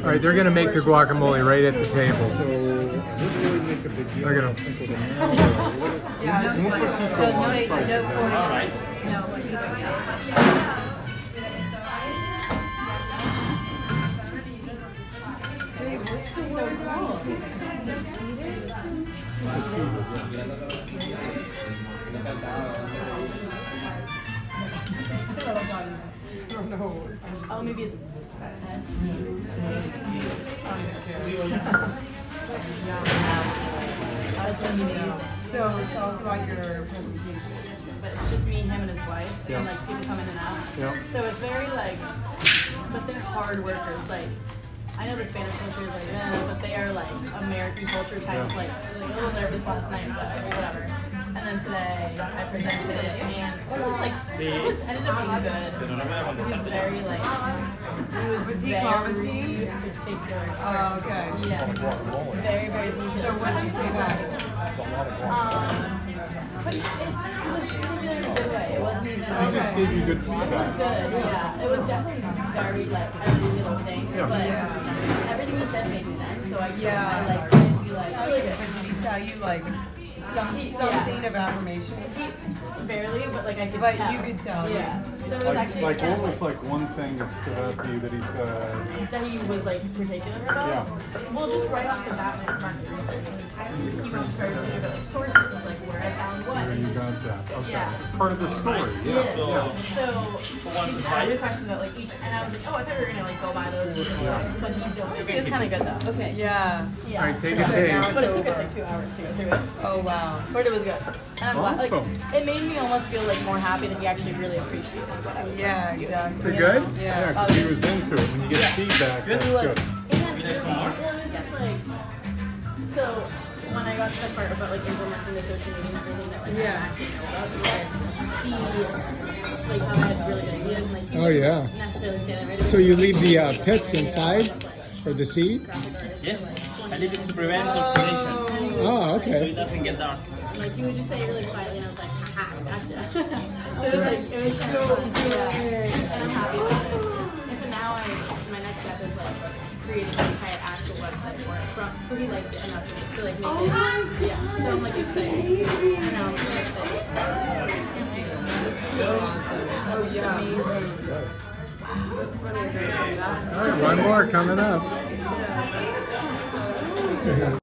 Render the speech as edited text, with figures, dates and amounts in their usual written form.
All right, they're gonna make the guacamole right at the table. So this really make a big deal. Look at them. Yeah, it's like, so no, oh, maybe it's So tell us about your presentation. but it's just me, him, and his wife, Yeah. and like people come in and out. Yeah. So it's very like, but they're hard workers. Like, I know the Spanish culture is like, but they are like American culture type. Yeah. Like, I was like a little nervous last night, but whatever. And then today I presented it, and it was like, ended up being good. He was very like, Was he very commenting? particular. Oh, okay. Yeah. Very, very So what'd you say back? But it was particular in a good way. It wasn't even. I just gave you good It was feedback. good, yeah. It was definitely very like every little thing, Yeah. but Yeah. everything he said made sense. So I Yeah. I like didn't be like, oh, like But did he tell you like something of affirmation? barely, but like I could But tell. you could tell, Yeah. So it was actually Like kind what of was like one thing that stood out to you that he said? that he was like particular about. Yeah. Well, just right off the bat when I started researching, he was started thinking about like sources, like where I found what. Where and you just- got that? Okay, Yeah. it's part of the story. Yeah. Yeah. So he asked questions about like each, and I was like, oh, I thought we were gonna like go by those, but he don't. It was kind of good though. Okay. Yeah. Yeah. All right, take a So taste. now- But it took us like 2 hours to go through it. Oh wow. But it was good. And I'm glad, like, Awesome. it made me almost feel like more happy that he actually really appreciated what I was Yeah, doing. exactly. Is it good? Yeah, because he was into it. When you get feedback, that's He was, good. and well, it was just like, so when I got to the part about like implementing the social media and everything that like I Yeah. actually know about, because he like I had really good ideas and like he Oh, yeah. didn't necessarily say that right. So you leave the pits inside for the seed? Yes, I leave it to prevent oxidation, Oh, so it okay. doesn't get dark. Like you would just say it really quietly, and I was like, haha, gotcha. So it was like it was kind of fun, yeah. And I'm happy about it. And so now my next step is like creating like an actual website for it. So he liked it enough to like make it. Yeah. So I'm like excited. And now I'm really excited. So awesome. Oh yeah. Amazing. That's funny. It goes from that. All right, one more coming up.